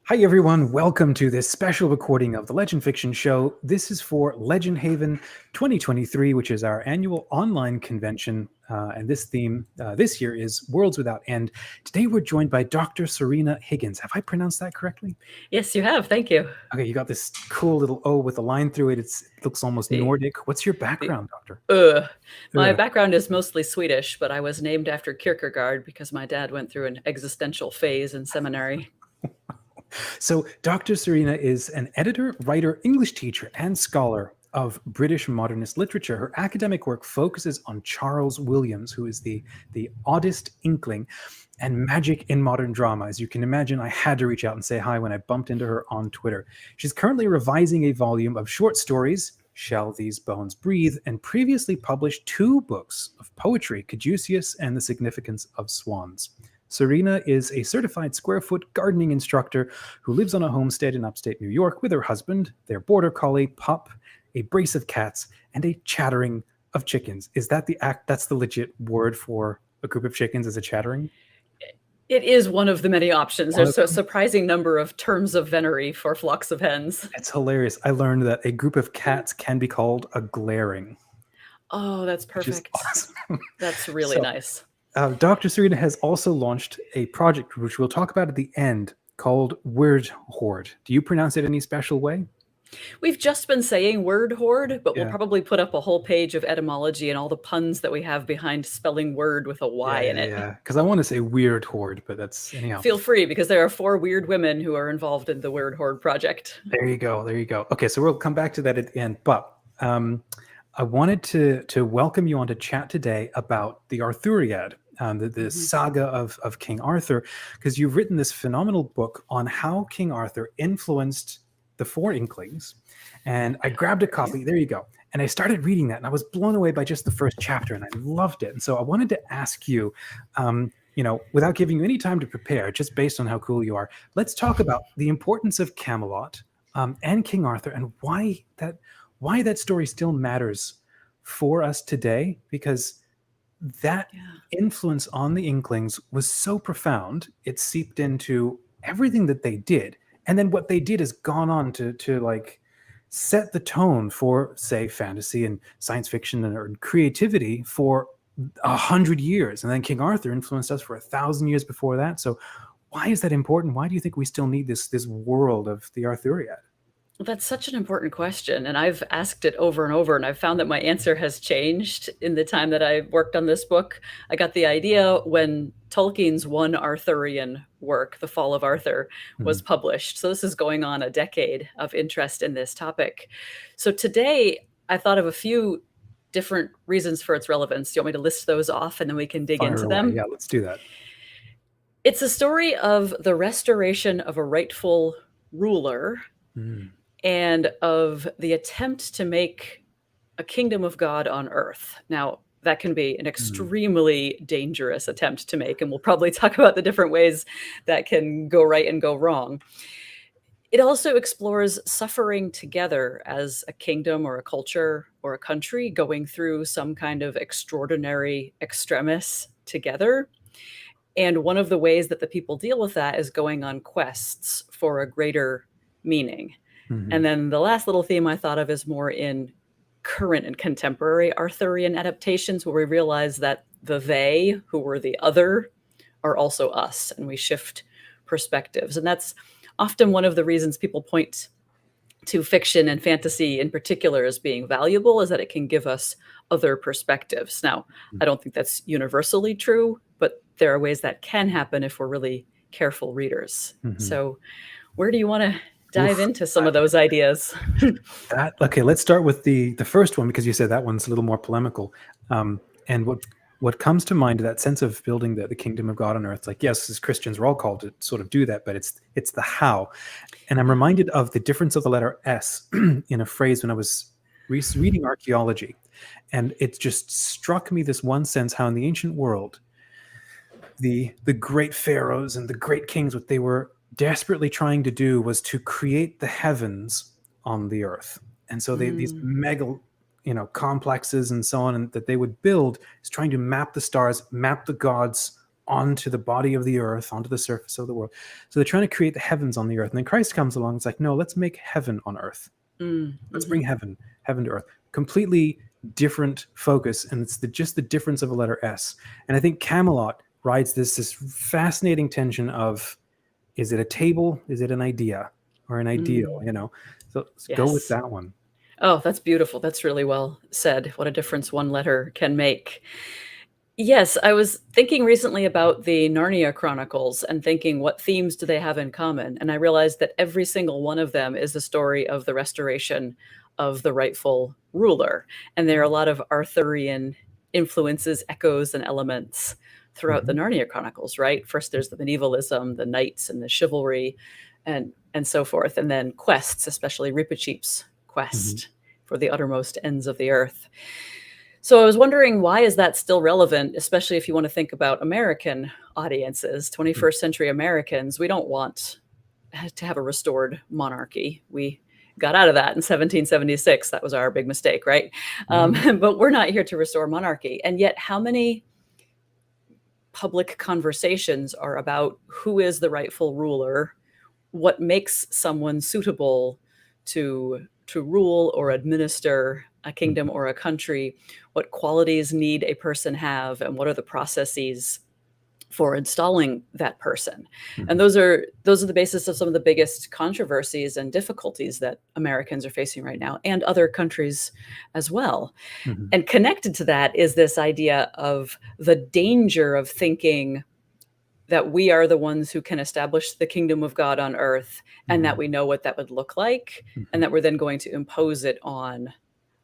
Hi, everyone. Welcome to this special recording of the Legend Fiction Show. This is for LegendHaven 2023, which is our annual online convention. And this theme this year is Worlds Without End. Today, we're joined by Dr. Sørina Higgins. Have I pronounced that correctly? Yes, you have. Thank you. Okay, you got this cool little O with a line through it. It looks almost Nordic. What's your background, Doctor? My background is mostly Swedish, but I was named after Kierkegaard because my dad went through an existential phase in seminary. So Dr. Sørina is an editor, writer, English teacher, and scholar of British modernist literature. Her academic work focuses on Charles Williams, who is the Oddest Inkling, and magic in modern drama. As you can imagine, I had to reach out and say hi when I bumped into her on Twitter. She's currently revising a volume of short stories, Shall These Bones Breathe, and previously published 2 books of poetry, Caduceus and The Significance of Swans. Sørina is a certified square-foot gardening instructor who lives on a homestead in upstate New York with her husband, their Border Collie, Pup, a brace of cats, and a chattering of chickens. Is that that's the legit word for a group of chickens, is a chattering? It is one of the many options. There's a surprising number of terms of venery for flocks of hens. It's hilarious. I learned that a group of cats can be called a glaring. Oh, that's perfect. Awesome. That's really nice. Dr. Sørina has also launched a project, which we'll talk about at the end, called Word Hoard. Do you pronounce it any special way? We've just been saying word hoard, but we'll probably put up a whole page of etymology and all the puns that we have behind spelling word with a Y in it. Yeah, because I want to say weird hoard, but that's anyhow. Feel free, because there are 4 weird women who are involved in the Word Hoard project. There you go. There you go. Okay, so we'll come back to that at the end. But I wanted to welcome you on to chat today about the Arthuriad. The saga of King Arthur, because you've written this phenomenal book on how King Arthur influenced the 4 Inklings. And I grabbed a copy, there you go, and I started reading that, and I was blown away by just the first chapter, and I loved it. And so I wanted to ask you, without giving you any time to prepare, just based on how cool you are, let's talk about the importance of Camelot and King Arthur, and why that story still matters for us today, because that influence on the Inklings was so profound, it seeped into everything that they did. And then what they did has gone on to like set the tone for, say, fantasy and science fiction and creativity for 100 years. And then King Arthur influenced us for 1,000 years before that. So why is that important? Why do you think we still need this world of the Arthuriad? That's such an important question, and I've asked it over and over, and I've found that my answer has changed in the time that I worked on this book. I got the idea when Tolkien's one Arthurian work, The Fall of Arthur, was published. So this is going on a decade of interest in this topic. So today, I thought of a few different reasons for its relevance. Do you want me to list those off, and then we can dig into them? Yeah, let's do that. It's a story of the restoration of a rightful ruler, and of the attempt to make a kingdom of God on earth. Now, that can be an extremely dangerous attempt to make, and we'll probably talk about the different ways that can go right and go wrong. It also explores suffering together as a kingdom or a culture or a country going through some kind of extraordinary extremis together. And one of the ways that the people deal with that is going on quests for a greater meaning. And then the last little theme I thought of is more in current and contemporary Arthurian adaptations, where we realize that the they, who were the other, are also us, and we shift perspectives. And that's often one of the reasons people point to fiction and fantasy in particular as being valuable, is that it can give us other perspectives. Now, I don't think that's universally true, but there are ways that can happen if we're really careful readers. So where do you want to dive into some of those ideas? Okay, let's start with the first one, because you said that one's a little more polemical. And what comes to mind, that sense of building the kingdom of God on earth, like, yes, as Christians, we're all called to sort of do that, but it's the how. And I'm reminded of the difference of the letter S in a phrase when I was reading archaeology. And it just struck me this one sense, how in the ancient world, the great pharaohs and the great kings, what they were desperately trying to do was to create the heavens on the earth. And so these mega complexes and so on, and that they would build is trying to map the stars, map the gods onto the body of the earth, onto the surface of the world. So they're trying to create the heavens on the earth. And then Christ comes along. It's like, no, let's make heaven on earth. Let's bring heaven to earth. Completely different focus. And it's just the difference of a letter S. And I think Camelot rides this fascinating tension of, is it a table? Is it an idea or an ideal? So let's go with that one. Oh, that's beautiful. That's really well said. What a difference one letter can make. Yes, I was thinking recently about the Narnia Chronicles and thinking, what themes do they have in common? And I realized that every single one of them is the story of the restoration of the rightful ruler. And there are a lot of Arthurian influences, echoes, and elements throughout the Narnia Chronicles, right? First, there's the medievalism, the knights and the chivalry, and so forth. And then quests, especially Ripachip's quest for the uttermost ends of the earth. So I was wondering, why is that still relevant, especially if you want to think about American audiences, 21st century Americans? We don't want to have a restored monarchy. We got out of that in 1776. That was our big mistake, right? But we're not here to restore monarchy. And yet, how many public conversations are about who is the rightful ruler, what makes someone suitable to rule or administer a kingdom or a country, what qualities need a person have, and what are the processes for installing that person. And those are the basis of some of the biggest controversies and difficulties that Americans are facing right now, and other countries as well. And connected to that is this idea of the danger of thinking that we are the ones who can establish the kingdom of God on earth, and that we know what that would look like, and that we're then going to impose it on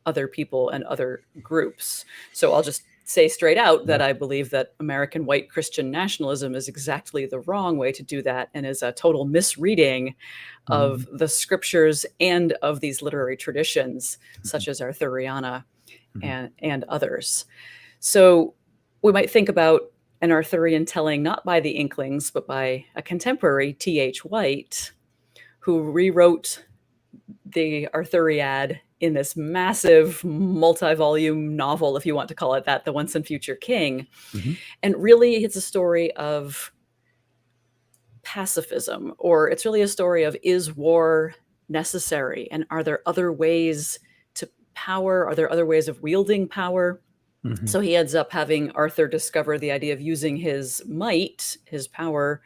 other people and other groups. So I'll just say straight out that I believe that American white Christian nationalism is exactly the wrong way to do that, and is a total misreading of the scriptures and of these literary traditions, such as Arthuriana and others. So we might think about an Arthurian telling not by the Inklings, but by a contemporary, T.H. White, who rewrote the Arthuriad in this massive multi-volume novel, if you want to call it that, The Once and Future King. And really, it's a story of pacifism, or it's really a story of, is war necessary? And are there other ways to power? Are there other ways of wielding power? So he ends up having Arthur discover the idea of using his might, his power,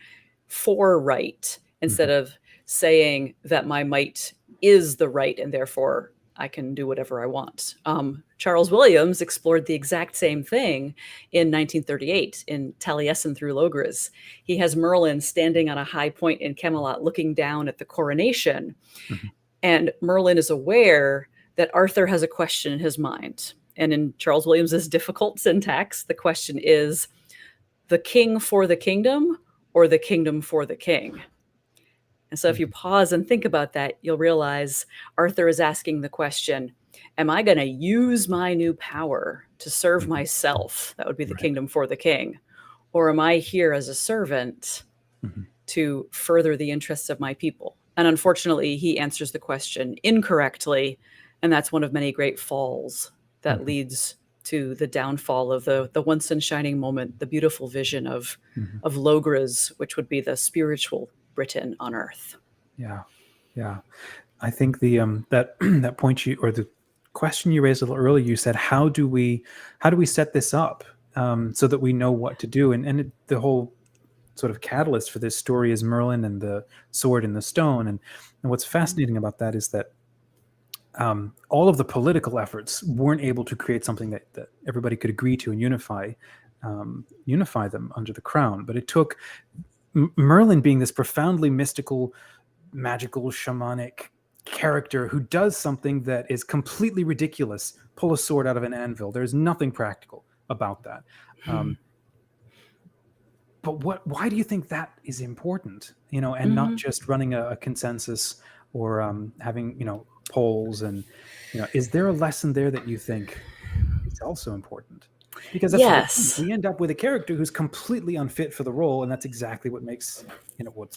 for right, instead of saying that my might is the right and therefore I can do whatever I want. Charles Williams explored the exact same thing in 1938 in Taliesin through Logres. He has Merlin standing on a high point in Camelot looking down at the coronation. And Merlin is aware that Arthur has a question in his mind. And in Charles Williams's difficult syntax, the question is, the king for the kingdom or the kingdom for the king? And so if you pause and think about that, you'll realize Arthur is asking the question, am I going to use my new power to serve myself? That would be the kingdom for the king. Or am I here as a servant to further the interests of my people? And unfortunately, he answers the question incorrectly. And that's one of many great falls that leads to the downfall of the once in shining moment, the beautiful vision of Logres, which would be the spiritual Britain on earth. Yeah. I think the that point you, or the question you raised a little earlier, you said, how do we set this up so that we know what to do? And the whole sort of catalyst for this story is Merlin and the sword and the stone. And what's fascinating about that is that all of the political efforts weren't able to create something that everybody could agree to and unify them under the crown. But it took Merlin being this profoundly mystical, magical, shamanic character who does something that is completely ridiculous, pull a sword out of an anvil. There's nothing practical about that. But why do you think that is important? And not just running a consensus or having, polls, and is there a lesson there that you think is also important? Because that's we end up with a character who's completely unfit for the role, and that's exactly what makes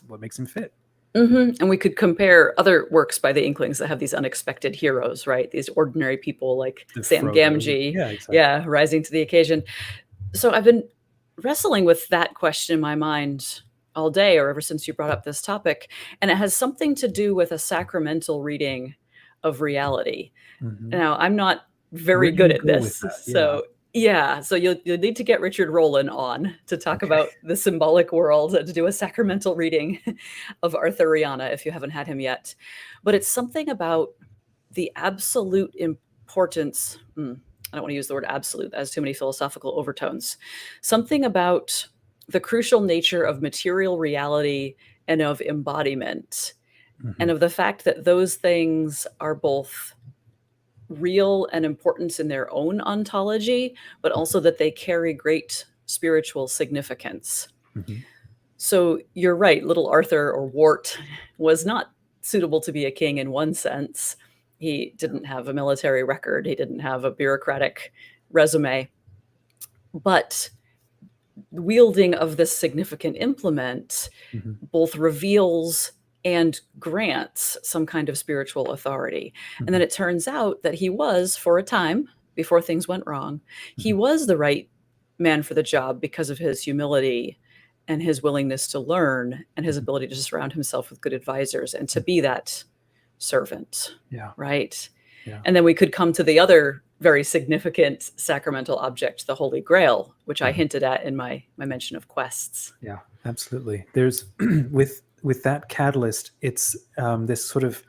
what makes him fit. And we could compare other works by the Inklings that have these unexpected heroes, right? These ordinary people like Sam Gamgee, rising to the occasion. So I've been wrestling with that question in my mind all day, or ever since you brought up this topic, and it has something to do with a sacramental reading of reality. Now, I'm not very good at this, so so you'll need to get Richard Rowland on to talk about the symbolic world, to do a sacramental reading of Arthuriana if you haven't had him yet. But it's something about the absolute importance. I don't want to use the word absolute, that has too many philosophical overtones. Something about the crucial nature of material reality and of embodiment, and of the fact that those things are both real and important in their own ontology, but also that they carry great spiritual significance. So you're right, little Arthur, or Wart, was not suitable to be a king in one sense. He didn't have a military record. He didn't have a bureaucratic resume. But wielding of this significant implement both reveals and grants some kind of spiritual authority. And then it turns out that he was, for a time, before things went wrong, he was the right man for the job because of his humility and his willingness to learn and his ability to surround himself with good advisors and to be that servant. Right? And then we could come to the other very significant sacramental object, the Holy Grail, which I hinted at in my mention of quests. Yeah, absolutely. There's with that catalyst, it's this sort of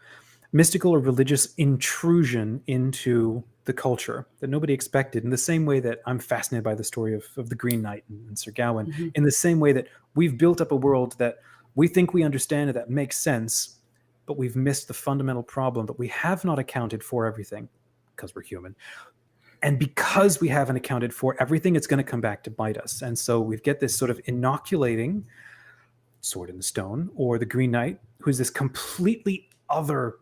mystical or religious intrusion into the culture that nobody expected, in the same way that I'm fascinated by the story of the Green Knight and Sir Gawain, in the same way that we've built up a world that we think we understand and that makes sense, but we've missed the fundamental problem that we have not accounted for everything, because we're human. And because we haven't accounted for everything, it's going to come back to bite us. And so we get this sort of inoculating Sword in the Stone, or the Green Knight, who's this completely other,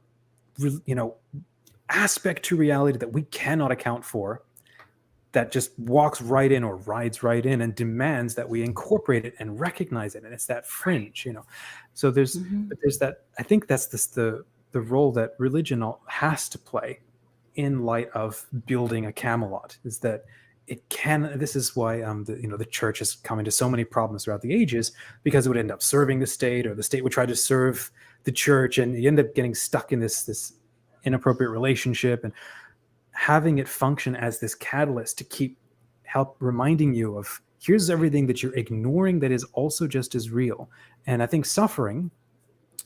aspect to reality that we cannot account for, that just walks right in or rides right in and demands that we incorporate it and recognize it. And it's that fringe, So there's that. I think that's the role that religion has to play in light of building a Camelot, is that it can. This is why the church has come into so many problems throughout the ages, because it would end up serving the state, or the state would try to serve the church, and you end up getting stuck in this inappropriate relationship, and having it function as this catalyst to help reminding you of, here's everything that you're ignoring that is also just as real. And I think suffering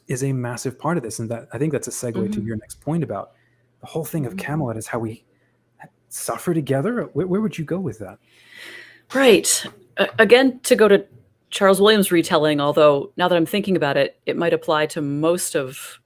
is a massive part of this, and that I think that's a segue to your next point about the whole thing of Camelot is how we suffer together. Where would you go with that? Right. Again, to go to Charles Williams' retelling, although now that I'm thinking about it, it might apply to most of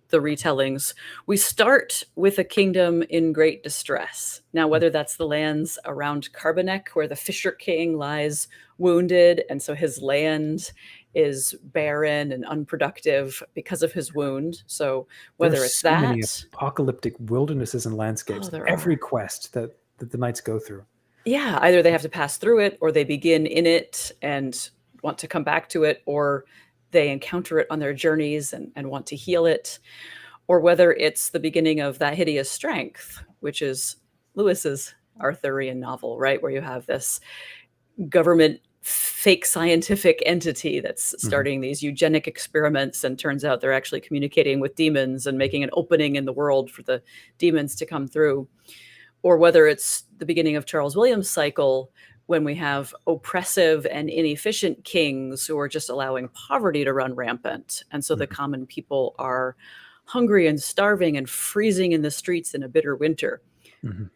the retellings. We start with a kingdom in great distress. Now, whether that's the lands around Carbonek, where the Fisher King lies wounded, and so his land is barren and unproductive because of his wound. So whether it's so many apocalyptic wildernesses and landscapes, every quest that the knights go through. Yeah, either they have to pass through it, or they begin in it and want to come back to it, or they encounter it on their journeys and want to heal it, or whether it's the beginning of That Hideous Strength, which is Lewis's Arthurian novel, right? Where you have this government fake scientific entity that's starting these eugenic experiments, and turns out they're actually communicating with demons and making an opening in the world for the demons to come through. Or whether it's the beginning of Charles Williams' cycle, when we have oppressive and inefficient kings who are just allowing poverty to run rampant. And so the common people are hungry and starving and freezing in the streets in a bitter winter.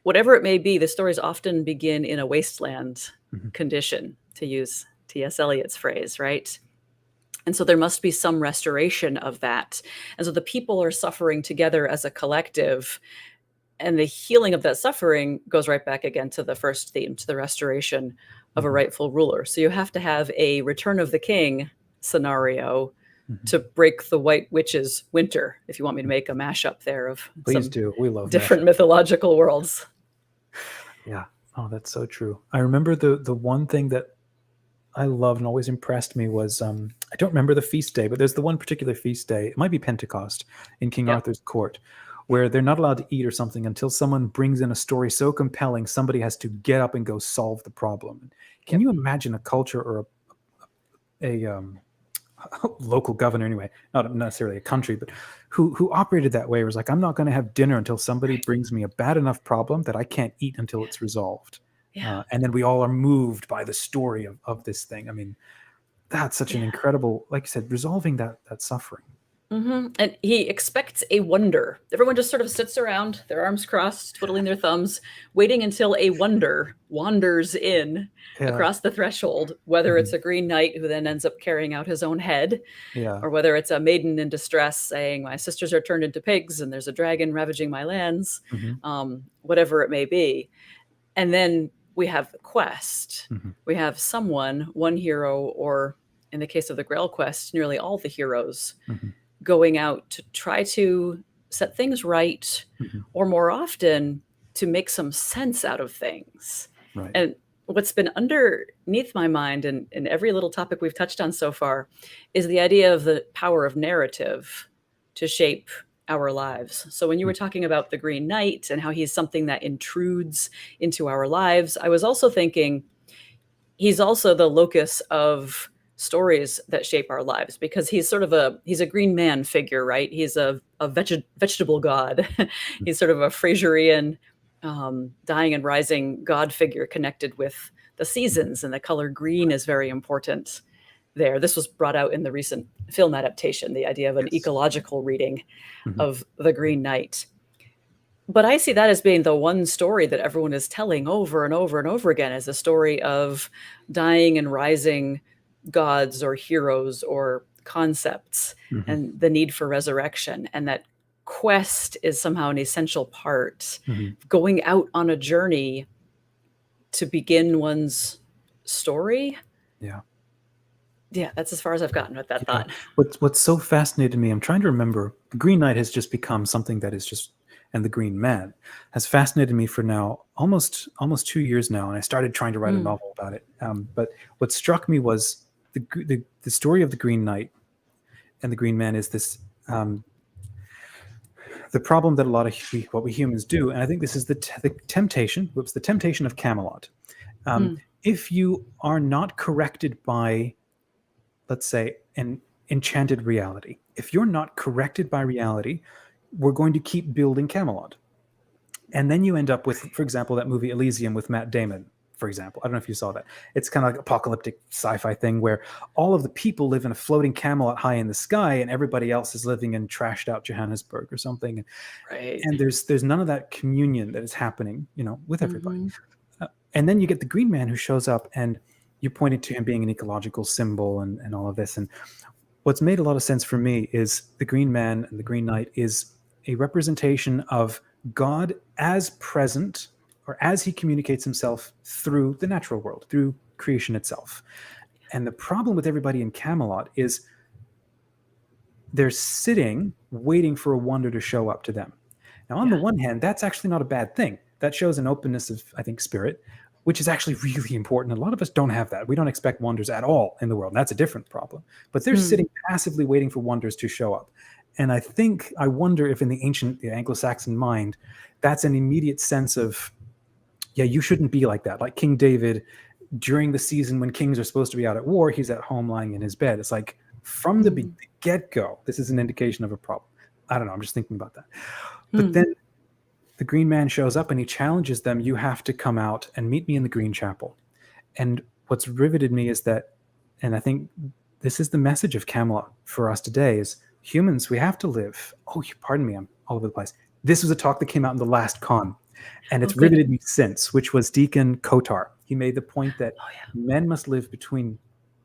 Whatever it may be, the stories often begin in a wasteland condition, to use T.S. Eliot's phrase, right? And so there must be some restoration of that. And so the people are suffering together as a collective, and the healing of that suffering goes right back again to the first theme, to the restoration of a rightful ruler. So you have to have a Return of the King scenario to break the White Witch's winter, if you want me to make a mashup there of Please do. We love different mythological worlds. Yeah. Oh, that's so true. I remember the one thing that I loved and always impressed me was, I don't remember the feast day, but there's the one particular feast day. It might be Pentecost in King Arthur's court, where they're not allowed to eat or something until someone brings in a story so compelling, somebody has to get up and go solve the problem. Can you imagine a culture or a local governor, anyway, not necessarily a country, but who operated that way? It was like, I'm not going to have dinner until somebody brings me a bad enough problem that I can't eat until it's resolved. And then we all are moved by the story of this thing. I mean, that's such an incredible, like you said, resolving that suffering. And he expects a wonder. Everyone just sort of sits around, their arms crossed, twiddling their thumbs, waiting until a wonder wanders in across the threshold, whether it's a green knight who then ends up carrying out his own head, or whether it's a maiden in distress saying, my sisters are turned into pigs and there's a dragon ravaging my lands, whatever it may be. And then we have the quest. We have someone, one hero, or in the case of the Grail quest, nearly all the heroes, going out to try to set things right, or more often to make some sense out of things. And what's been underneath my mind in every little topic we've touched on so far is the idea of the power of narrative to shape our lives. So when you were talking about the Green Knight and how he's something that intrudes into our lives, I was also thinking he's also the locus of stories that shape our lives, because he's sort of he's a green man figure, right? He's a vegetable god. He's sort of a Fraserian dying and rising god figure connected with the seasons, and the color green is very important there. This was brought out in the recent film adaptation, the idea of an ecological reading of the Green Knight. But I see that as being the one story that everyone is telling over and over and over again, as a story of dying and rising gods or heroes or concepts, and the need for resurrection, and that quest is somehow an essential part, going out on a journey to begin one's story. That's as far as I've gotten with that thought. What's so fascinated me, I'm trying to remember, the Green Knight has just become something that is just, and the Green Man has fascinated me for now almost 2 years now, and I started trying to write a novel about it. But what struck me was the story of the Green Knight and the Green Man is this, the problem that a lot of what we humans do, and I think this is the temptation of Camelot. If you are not corrected by, let's say, an enchanted reality, if you're not corrected by reality, we're going to keep building Camelot. And then you end up with, for example, that movie Elysium with Matt Damon, for example. I don't know if you saw that. It's kind of like apocalyptic sci-fi thing where all of the people live in a floating Camelot high in the sky, and everybody else is living in trashed out Johannesburg or something. And there's none of that communion that is happening, with everybody. And then you get the Green Man who shows up, and you pointed to him being an ecological symbol and all of this. And what's made a lot of sense for me is the Green Man and the Green Knight is a representation of God as present, or as he communicates himself through the natural world, through creation itself. And the problem with everybody in Camelot is they're sitting, waiting for a wonder to show up to them. Now, on the one hand, that's actually not a bad thing. That shows an openness of, I think, spirit, which is actually really important. A lot of us don't have that. We don't expect wonders at all in the world. That's a different problem. But they're sitting passively waiting for wonders to show up. And I wonder if in the Anglo-Saxon mind, that's an immediate sense of, you shouldn't be like that. Like King David, during the season when kings are supposed to be out at war, he's at home lying in his bed. It's like from the get-go, this is an indication of a problem. I don't know. I'm just thinking about that. But then the Green Man shows up and he challenges them. You have to come out and meet me in the Green Chapel. And what's riveted me is that, and I think this is the message of Camelot for us today, is humans, we have to live. Oh, pardon me, I'm all over the place. This was a talk that came out in the last con, and it's riveted me since, which was Deacon Kotar. He made the point that men must live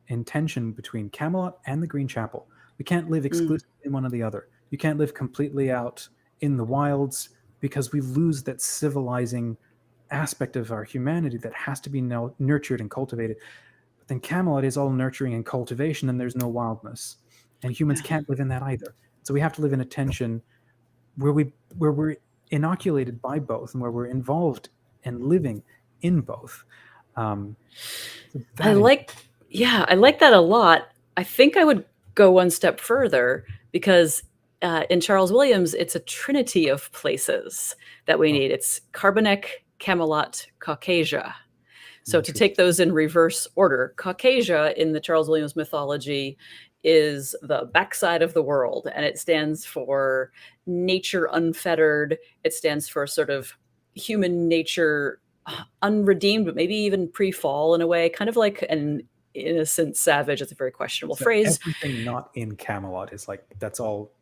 in tension between Camelot and the Green Chapel. We can't live exclusively in one or the other. You can't live completely out in the wilds, because we lose that civilizing aspect of our humanity that has to be nurtured and cultivated. But then Camelot is all nurturing and cultivation, and there's no wildness. And humans can't live in that either. So we have to live in a tension where we're inoculated by both, and where we're involved and living in both. I like that a lot. I think I would go one step further, because in Charles Williams, it's a trinity of places that we need. It's Carbonek, Camelot, Caucasia. So to take those in reverse order, Caucasia in the Charles Williams mythology is the backside of the world, and it stands for nature unfettered. It stands for sort of human nature unredeemed, but maybe even pre-fall in a way, kind of like an innocent savage. It's a very questionable phrase. Everything not in Camelot is like, that's all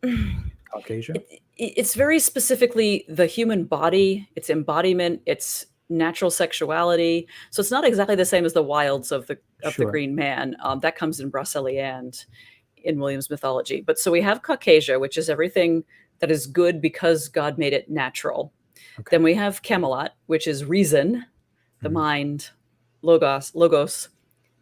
Caucasia? It's very specifically the human body, its embodiment, its natural sexuality. So it's not exactly the same as the wilds of the Green Man. That comes in Broceliande in Williams mythology. But so we have Caucasia, which is everything that is good because God made it natural. Then we have Camelot, which is reason, the mind, logos,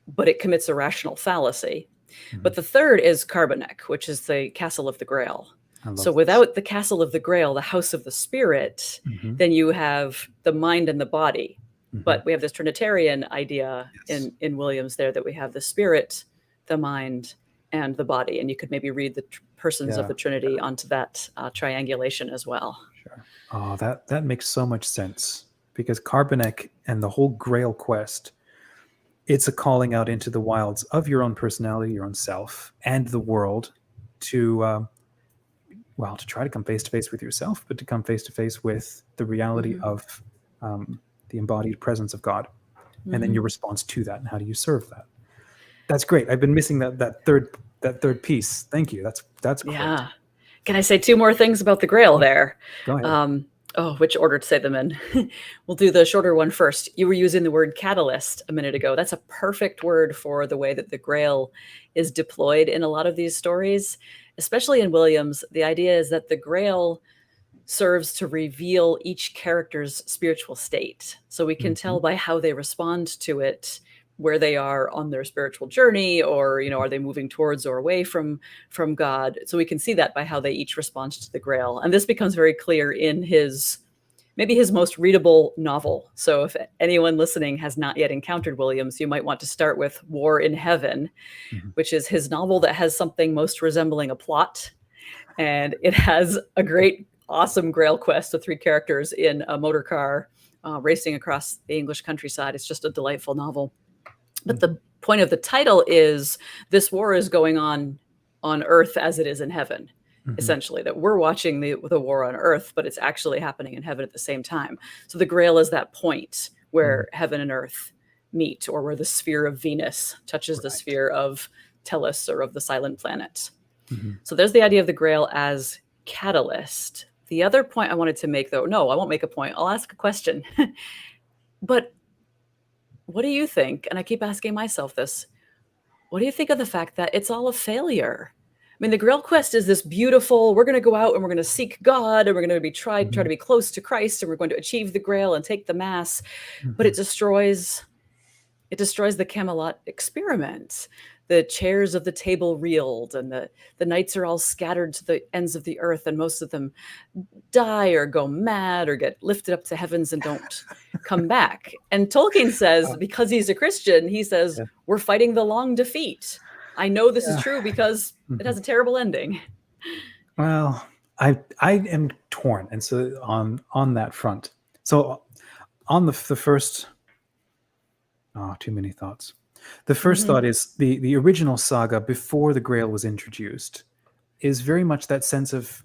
but it commits a rational fallacy. But the third is Carbonek, which is the castle of the Grail. So without the castle of the Grail, the house of the spirit, then you have the mind and the body. But we have this Trinitarian idea in Williams there, that we have the spirit, the mind, and the body. And you could maybe read the persons of the Trinity onto that triangulation as well. Sure. Oh, that makes so much sense, because Carbonek and the whole Grail quest, it's a calling out into the wilds of your own personality, your own self, and the world to try to come face to face with yourself, but to come face to face with the reality of the embodied presence of God, and then your response to that, and how do you serve that? That's great. I've been missing that third piece. Thank you. That's great. Yeah. Can I say two more things about the Grail there? Go ahead. Which order to say them in? We'll do the shorter one first. You were using the word catalyst a minute ago. That's a perfect word for the way that the Grail is deployed in a lot of these stories, especially in Williams. The idea is that the Grail serves to reveal each character's spiritual state. So we can tell by how they respond to it where they are on their spiritual journey, or, are they moving towards or away from God? So we can see that by how they each respond to the Grail. And this becomes very clear in maybe his most readable novel. So if anyone listening has not yet encountered Williams, you might want to start with War in Heaven, which is his novel that has something most resembling a plot. And it has a great, awesome Grail quest of 3 characters in a motor car racing across the English countryside. It's just a delightful novel. But the point of the title is this war is going on earth as it is in heaven, essentially, that we're watching the war on earth, but it's actually happening in heaven at the same time. So the Grail is that point where heaven and earth meet, or where the sphere of Venus touches the sphere of Tellus, or of the silent planet. So there's the idea of the Grail as catalyst. The other point I wanted to make, though, no, I won't make a point. I'll ask a question. But what do you think? And I keep asking myself this. What do you think of the fact that it's all a failure? I mean, the Grail quest is this beautiful, we're going to go out and we're going to seek God, and we're going to try to be close to Christ, and we're going to achieve the Grail and take the Mass. But it destroys the Camelot experiment. The chairs of the table reeled, and the knights are all scattered to the ends of the earth, and most of them die or go mad or get lifted up to heavens and don't come back. And Tolkien says, because he's a Christian, he says, we're fighting the long defeat. I know this is true because it has a terrible ending. Well, I am torn, and so on that front. So on the first, too many thoughts. The first thought is the original saga, before the Grail was introduced, is very much that sense of,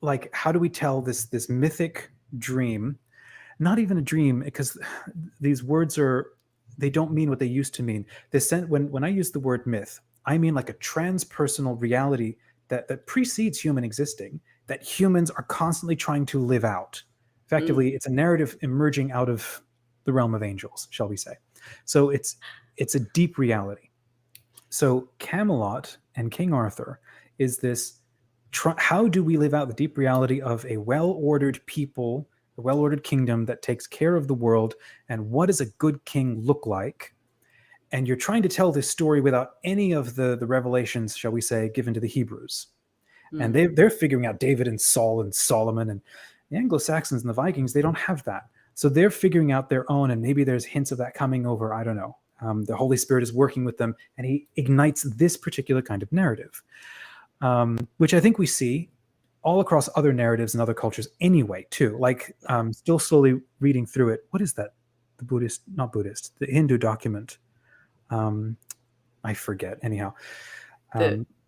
like, how do we tell this mythic dream? Not even a dream, because these words they don't mean what they used to mean. When I use the word myth, I mean like a transpersonal reality that precedes human existing, that humans are constantly trying to live out. Effectively, it's a narrative emerging out of the realm of angels, shall we say. So it's a deep reality. So Camelot and King Arthur is this, how do we live out the deep reality of a well-ordered people, a well-ordered kingdom that takes care of the world, and what does a good king look like? And you're trying to tell this story without any of the revelations, shall we say, given to the Hebrews. And they're figuring out David and Saul and Solomon, and the Anglo-Saxons and the Vikings, they don't have that. So they're figuring out their own, and maybe there's hints of that coming over, I don't know. The Holy Spirit is working with them, and he ignites this particular kind of narrative. which I think we see all across other narratives and other cultures anyway, too. Like, still slowly reading through it. What is that? The Hindu document. I forget. Anyhow,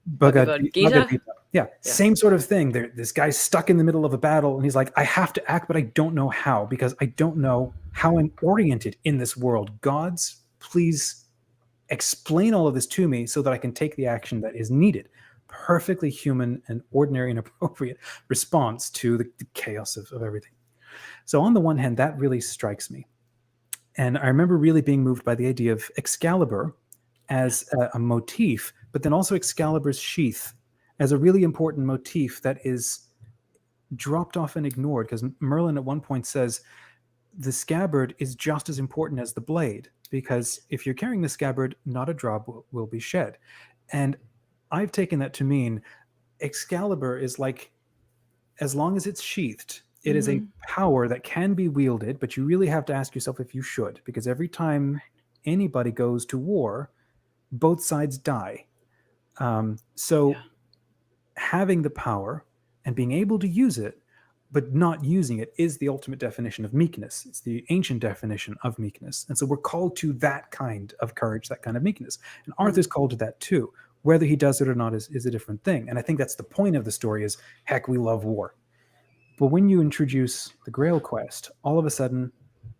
Bhagavad Gita? Yeah, same sort of thing. This guy's stuck in the middle of a battle, and he's like, I have to act, but I don't know how, because I don't know how I'm oriented in this world. Gods, please explain all of this to me so that I can take the action that is needed. Perfectly human and ordinary and appropriate response to the chaos of everything. So on the one hand, that really strikes me. And I remember really being moved by the idea of Excalibur as a motif, but then also Excalibur's sheath as a really important motif that is dropped off and ignored, because Merlin at one point says the scabbard is just as important as the blade, because if you're carrying the scabbard, not a drop will be shed. And I've taken that to mean Excalibur is like, as long as it's sheathed, it is a power that can be wielded, but you really have to ask yourself if you should, because every time anybody goes to war, both sides die. So having the power and being able to use it, but not using it, is the ultimate definition of meekness. It's the ancient definition of meekness. And so we're called to that kind of courage, that kind of meekness. And Arthur's called to that too. Whether he does it or not is a different thing. And I think that's the point of the story is, heck, we love war. But when you introduce the Grail quest, all of a sudden,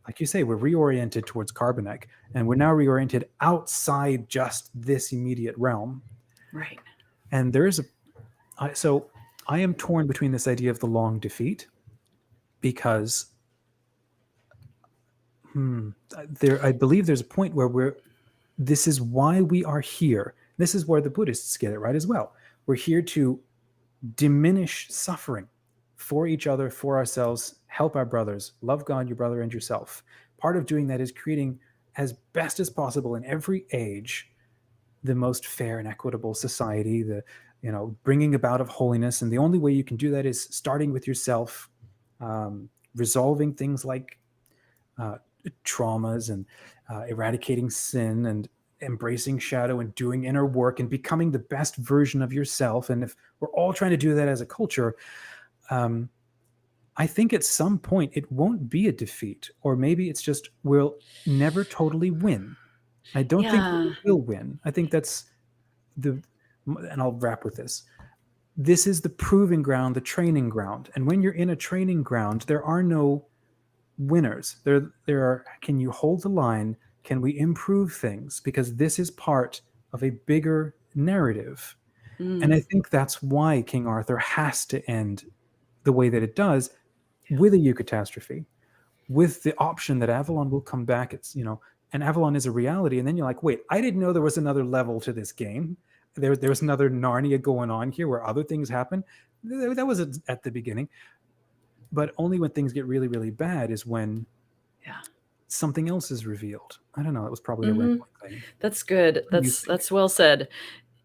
like you say, we're reoriented towards Carbonek, and we're now reoriented outside just this immediate realm. Right. And there is so I am torn between this idea of the long defeat, because I believe there's a point where this is why we are here. This is where the Buddhists get it right as well. We're here to diminish suffering for each other, for ourselves, help our brothers, love God, your brother, and yourself. Part of doing that is creating, as best as possible in every age, the most fair and equitable society, bringing about of holiness. And the only way you can do that is starting with yourself, resolving things like traumas and eradicating sin and embracing shadow and doing inner work and becoming the best version of yourself. And if we're all trying to do that as a culture, I think at some point it won't be a defeat, or maybe it's just we'll never totally win. I don't think we will win. I think that's and I'll wrap with this. This is the proving ground, the training ground. And when you're in a training ground, there are no winners. There are, can you hold the line? Can we improve things? Because this is part of a bigger narrative. And I think that's why King Arthur has to end the way that it does, with a eucatastrophe, with the option that Avalon will come back. It's, and Avalon is a reality. And then you're like, wait, I didn't know there was another level to this game. There's another Narnia going on here where other things happen. That was at the beginning. But only when things get really, really bad is when something else is revealed. I don't know. It was probably a rambling thing. That's good. That's well said.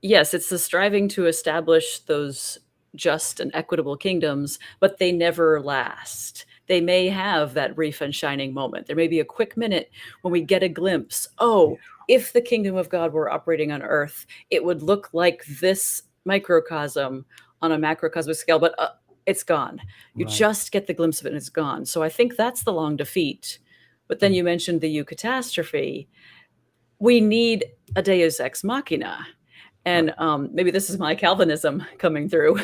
Yes, it's the striving to establish those just and equitable kingdoms, but they never last. They may have that brief and shining moment. There may be a quick minute when we get a glimpse. If the kingdom of God were operating on earth, it would look like this microcosm on a macrocosmic scale, but it's gone. You just get the glimpse of it and it's gone. So I think that's the long defeat. But then you mentioned the eucatastrophe. We need a deus ex machina. And maybe this is my Calvinism coming through,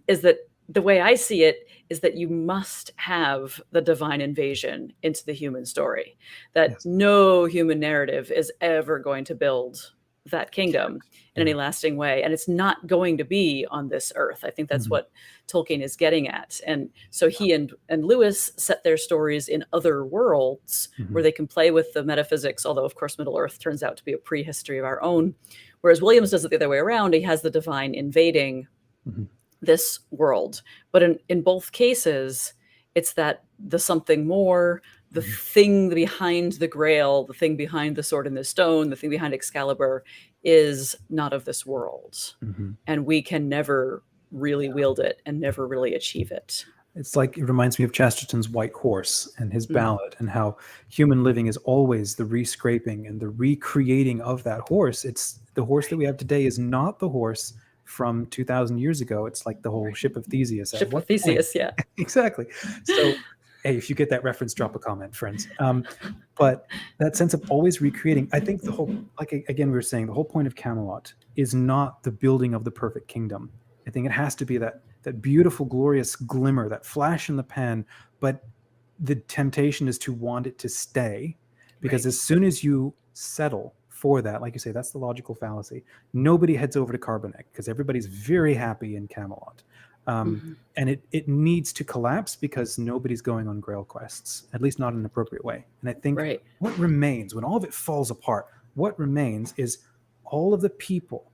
is that the way I see it is that you must have the divine invasion into the human story, that no human narrative is ever going to build that kingdom in any lasting way. And it's not going to be on this earth. I think that's what Tolkien is getting at. And so he and Lewis set their stories in other worlds where they can play with the metaphysics, although of course Middle Earth turns out to be a prehistory of our own. Whereas Williams does it the other way around. He has the divine invading this world. But in both cases, it's that the something more, the thing behind the Grail, the thing behind the sword and the stone, the thing behind Excalibur is not of this world. And we can never really wield it and never really achieve it. It's like, it reminds me of Chesterton's White Horse and his ballad, and how human living is always the rescraping and the recreating of that horse. It's the horse that we have today is not the horse from 2,000 years ago. It's like the whole ship of Theseus. Ship of Theseus, yeah. Exactly. So, hey, if you get that reference, drop a comment, friends. But that sense of always recreating, I think the whole, like again, we were saying, the whole point of Camelot is not the building of the perfect kingdom. I think it has to be that beautiful, glorious glimmer, that flash in the pan, but the temptation is to want it to stay, because as soon as you settle for that, like you say, that's the logical fallacy. Nobody heads over to Carbonek because everybody's very happy in Camelot. And it needs to collapse because nobody's going on Grail quests, at least not in an appropriate way. And I think what remains, when all of it falls apart, what remains is all of the people,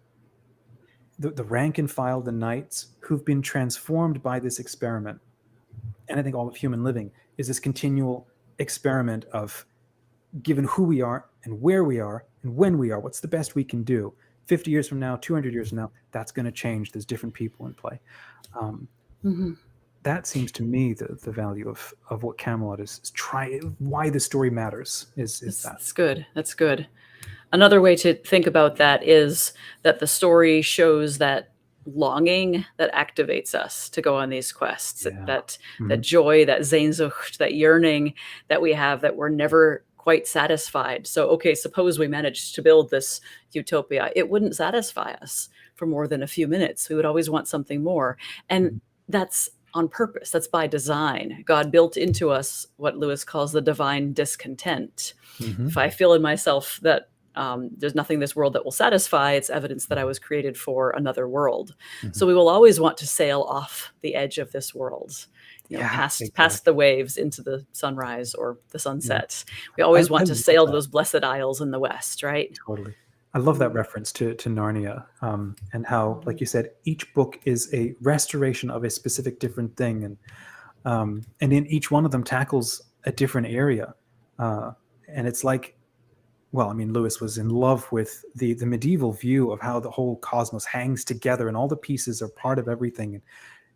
the rank and file, the knights who've been transformed by this experiment. And I think all of human living is this continual experiment of, given who we are and where we are and when we are, what's the best we can do. 50 years from now, 200 years from now, that's going to change. There's different people in play. That seems to me the value of what Camelot is why the story matters is that. That's good. That's good. Another way to think about that is that the story shows that longing that activates us to go on these quests, that joy, that Sehnsucht, that yearning that we have, that we're never quite satisfied. So, okay, suppose we managed to build this utopia. It wouldn't satisfy us for more than a few minutes. We would always want something more. And that's on purpose. That's by design. God built into us what Lewis calls the divine discontent. If I feel in myself that there's nothing in this world that will satisfy, it's evidence that I was created for another world. So we will always want to sail off the edge of this world, past the waves into the sunrise or the sunset. We always want to sail to those blessed isles in the west, right? Totally. I love that reference to Narnia, and how, like you said, each book is a restoration of a specific different thing, and in each one of them tackles a different area, and it's like, well, I mean, Lewis was in love with the medieval view of how the whole cosmos hangs together and all the pieces are part of everything,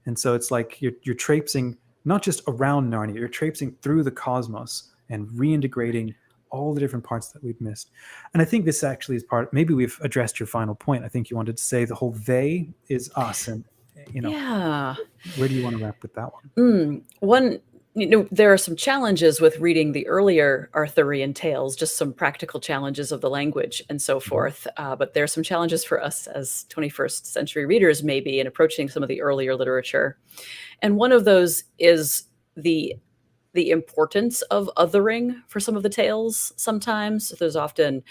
and so it's like you're traipsing not just around Narnia, you're traipsing through the cosmos and reintegrating all the different parts that we've missed. And I think this actually is maybe we've addressed your final point. I think you wanted to say the whole they is us, and where do you want to wrap with that one? There are some challenges with reading the earlier Arthurian tales, just some practical challenges of the language and so forth. But there are some challenges for us as 21st century readers, maybe, in approaching some of the earlier literature. And one of those is the importance of othering for some of the tales sometimes. There's often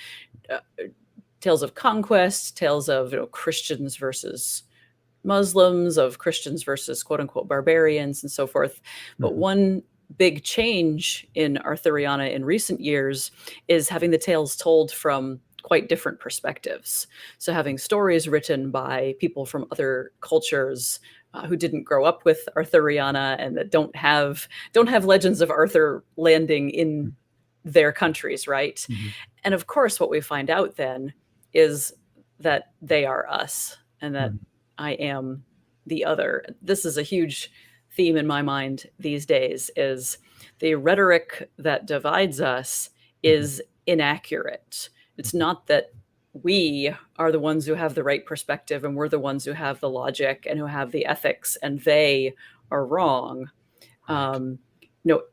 tales of conquest, tales of Christians versus Muslims, of Christians versus quote unquote barbarians and so forth. But one big change in Arthuriana in recent years is having the tales told from quite different perspectives. So having stories written by people from other cultures who didn't grow up with Arthuriana and that don't have legends of Arthur landing in their countries, right? And of course, what we find out then is that they are us and that I am the other. This is a huge theme in my mind these days, is the rhetoric that divides us is inaccurate. It's not that we are the ones who have the right perspective and we're the ones who have the logic and who have the ethics and they are wrong.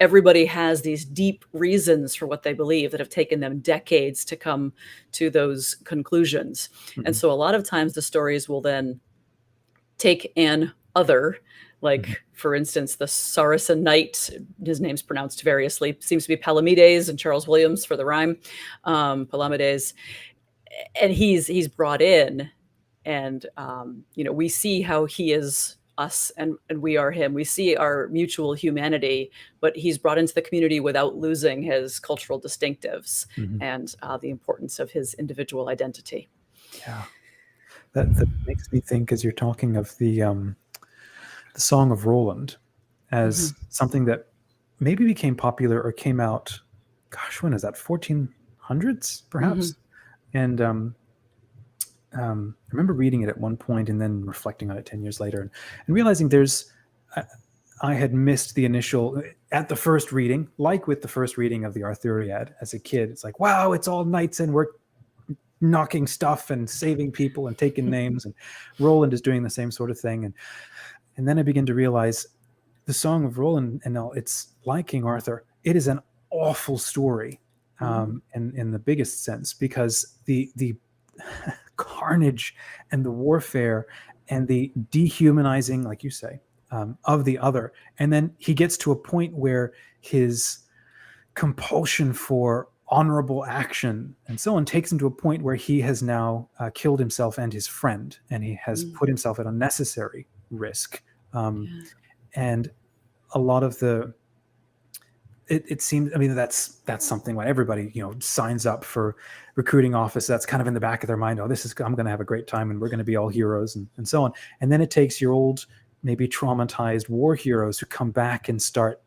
Everybody has these deep reasons for what they believe that have taken them decades to come to those conclusions. And so a lot of times the stories will then take an other, like, for instance, the Saracen knight, his name's pronounced variously, seems to be Palamedes and Charles Williams for the rhyme, Palamedes. And he's brought in and, we see how he is us and we are him. We see our mutual humanity, but he's brought into the community without losing his cultural distinctives and the importance of his individual identity. Yeah. That makes me think, as you're talking of the Song of Roland as something that maybe became popular or came out, gosh, when is that? 1400s, perhaps? And I remember reading it at one point and then reflecting on it 10 years later and realizing I had missed the initial, at the first reading, like with the first reading of the Arthuriad as a kid, it's like, wow, it's all knights and we're knocking stuff and saving people and taking names, and Roland is doing the same sort of thing. And then I begin to realize the Song of Roland, and it's like King Arthur. It is an awful story, in the biggest sense, because the carnage and the warfare and the dehumanizing, like you say, of the other. And then he gets to a point where his compulsion for honorable action and so on takes him to a point where he has now killed himself and his friend, and he has put himself at unnecessary risk. And a lot of it seems, I mean, that's something when everybody, signs up for recruiting office, that's kind of in the back of their mind. Oh, I'm going to have a great time and we're going to be all heroes and so on. And then it takes your old, maybe traumatized war heroes who come back and start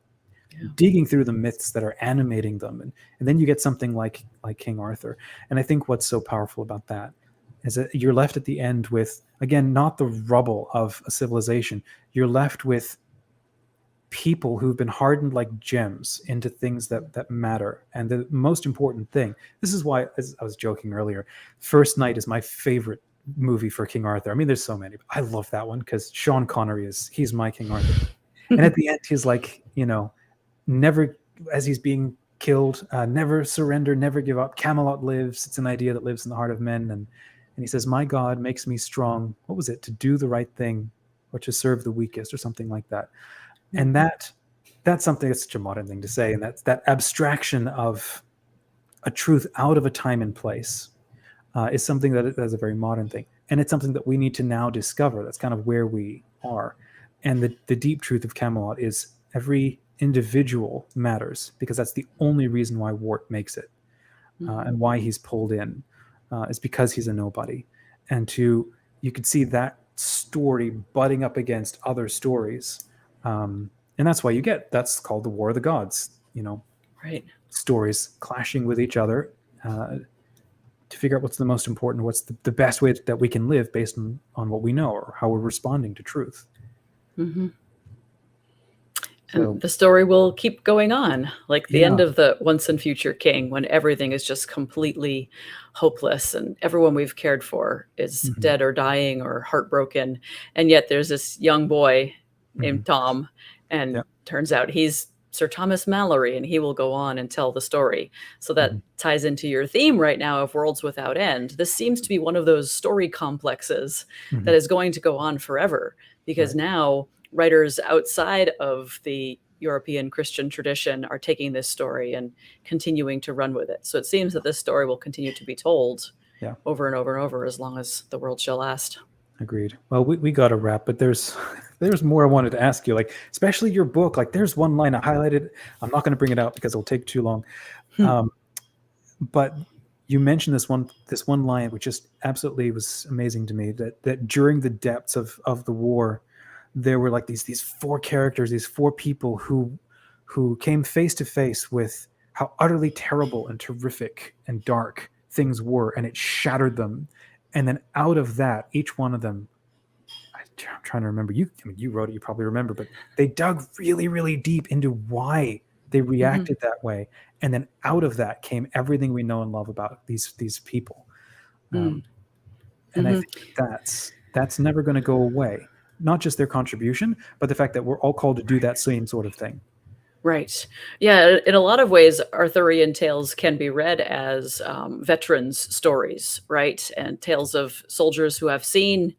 digging through the myths that are animating them. And then you get something like King Arthur. And I think what's so powerful about that is that you're left at the end with, again, not the rubble of a civilization. You're left with people who've been hardened like gems into things that matter. And the most important thing, this is why, as I was joking earlier, First Night is my favorite movie for King Arthur. I mean, there's so many, but I love that one because Sean Connery he's my King Arthur. And at the end, he's like, never, as he's being killed, never surrender, never give up. Camelot lives. It's an idea that lives in the heart of men. And he says, my God makes me strong. What was it? To do the right thing or to serve the weakest or something like that. And that's something that's such a modern thing to say. And that's that abstraction of a truth out of a time and place is something that is a very modern thing. And it's something that we need to now discover. That's kind of where we are. And the deep truth of Camelot is every individual matters, because that's the only reason why Wart makes it and why he's pulled in is because he's a nobody. And you could see that story butting up against other stories. And that's why that's called the War of the Gods, right? Stories clashing with each other to figure out what's the most important, what's the best way that we can live based on what we know or how we're responding to truth. And the story will keep going on, like the end of the Once and Future King, when everything is just completely hopeless and everyone we've cared for is dead or dying or heartbroken. And yet there's this young boy named Tom, and turns out he's Sir Thomas Malory, and he will go on and tell the story. So that ties into your theme right now of Worlds Without End. This seems to be one of those story complexes that is going to go on forever, because now writers outside of the European Christian tradition are taking this story and continuing to run with it. So it seems that this story will continue to be told over and over and over as long as the world shall last. Agreed. Well, we got to wrap, but there's more I wanted to ask you, like, especially your book. Like, there's one line I highlighted. I'm not going to bring it out because it'll take too long. But you mentioned this one line, which just absolutely was amazing to me, that during the depths of the war, there were like these four characters, these four people who came face to face with how utterly terrible and terrific and dark things were, and it shattered them. And then out of that, each one of them, I'm trying to remember, you wrote it, you probably remember, but they dug really, really deep into why they reacted that way. And then out of that came everything we know and love about these people. And I think that's never going to go away. Not just their contribution, but the fact that we're all called to do that same sort of thing. Right. Yeah. In a lot of ways, Arthurian tales can be read as veterans' stories, right? And tales of soldiers who have seen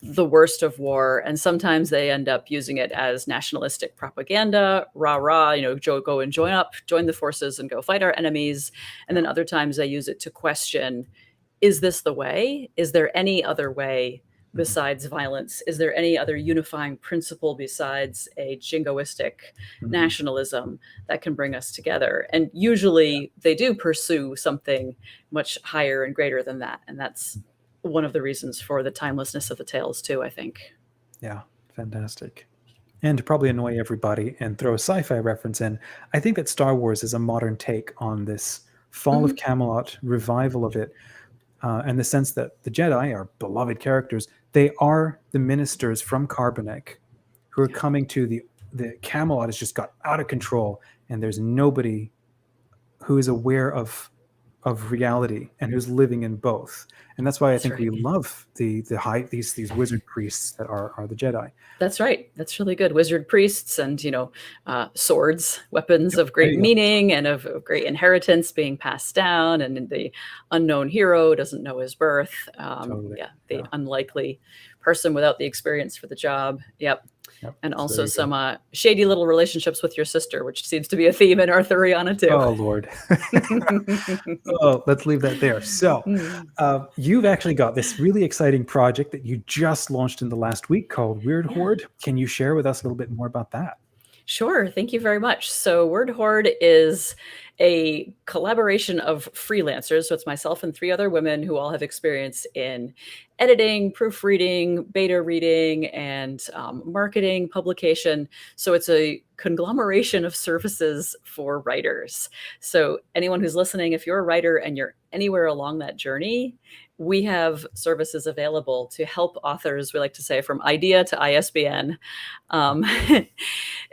the worst of war. And sometimes they end up using it as nationalistic propaganda, rah, rah, go and join the forces and go fight our enemies. And then other times they use it to question, is this the way? Is there any other way besides violence? Is there any other unifying principle besides a jingoistic nationalism that can bring us together? And usually they do pursue something much higher and greater than that. And that's one of the reasons for the timelessness of the tales too, I think. Yeah, fantastic. And to probably annoy everybody and throw a sci-fi reference in, I think that Star Wars is a modern take on this Fall of Camelot revival of it. And the sense that the Jedi are beloved characters. They are the ministers from Carbonek who are coming to the Camelot has just got out of control, and there's nobody who is aware of of reality and who's living in both. And that's why I think we love these wizard priests that are the Jedi. That's right. That's really good. Wizard priests and, swords, weapons of great meaning and of great inheritance being passed down. And the unknown hero doesn't know his birth. The unlikely person without the experience for the job. Yep. And also some shady little relationships with your sister, which seems to be a theme in Arthuriana too. Oh, Lord. Oh, let's leave that there. So you've actually got this really exciting project that you just launched in the last week called Weird Horde. Can you share with us a little bit more about that? Sure. Thank you very much. So Word Horde is a collaboration of freelancers. So it's myself and 3 other women who all have experience in editing, proofreading, beta reading, and marketing, publication. So it's a conglomeration of services for writers. So anyone who's listening, if you're a writer and you're anywhere along that journey, we have services available to help authors, we like to say, from idea to ISBN.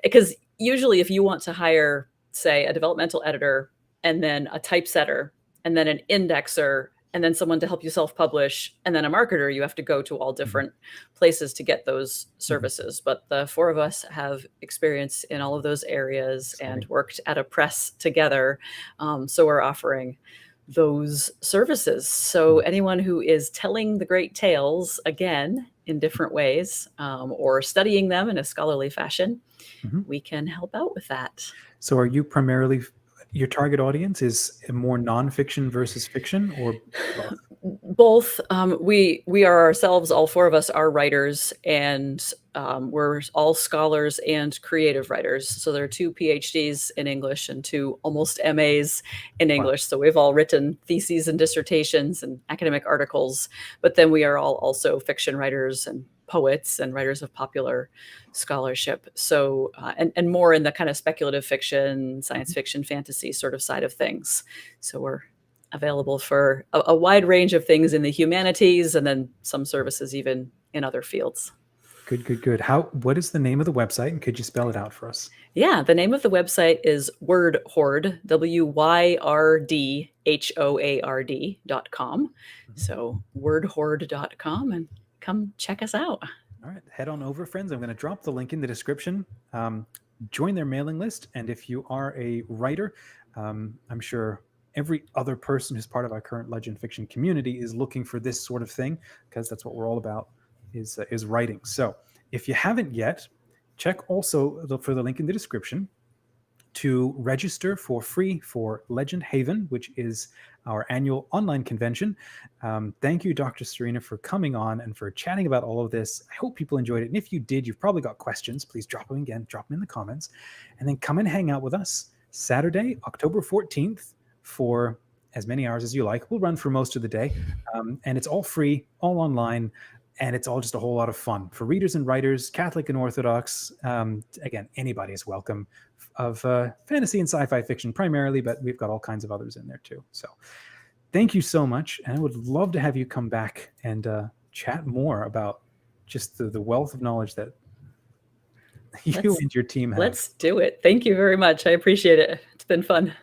Because usually if you want to hire, say, a developmental editor and then a typesetter and then an indexer and then someone to help you self-publish and then a marketer, you have to go to all different places to get those services. But the 4 of us have experience in all of those areas and worked at a press together. So we're offering those services. So anyone who is telling the great tales again in different ways, or studying them in a scholarly fashion, we can help out with that. So are you primarily, your target audience is more nonfiction versus fiction, or both? We are ourselves, all 4 of us are writers, and we're all scholars and creative writers. So there are 2 PhDs in English and 2 almost MAs in English. So we've all written theses and dissertations and academic articles, but then we are all also fiction writers and poets and writers of popular scholarship. So, and more in the kind of speculative fiction, science fiction, fantasy sort of side of things. So we're available for a wide range of things in the humanities and then some services even in other fields. Good. What is the name of the website, and could you spell it out for us? Yeah, the name of the website is Word Horde, WYRDHOARD.com. So wordhorde.com, and come check us out. All right, head on over, friends. I'm going to drop the link in the description. Join their mailing list, and if you are a writer, I'm sure every other person who's part of our current legend fiction community is looking for this sort of thing, because that's what we're all about, is writing. So if you haven't yet, check also for the link in the description to register for free for LegendHaven, which is our annual online convention. Thank you, Dr. Sørina, for coming on and for chatting about all of this. I hope people enjoyed it. And if you did, you've probably got questions. Please drop them in the comments. And then come and hang out with us Saturday, October 14th for as many hours as you like. We'll run for most of the day. And it's all free, all online. And it's all just a whole lot of fun for readers and writers, Catholic and Orthodox. Again, anybody is welcome, of fantasy and sci-fi fiction primarily, but we've got all kinds of others in there too. So thank you so much. And I would love to have you come back and chat more about just the wealth of knowledge that you and your team have. Let's do it. Thank you very much. I appreciate it. It's been fun.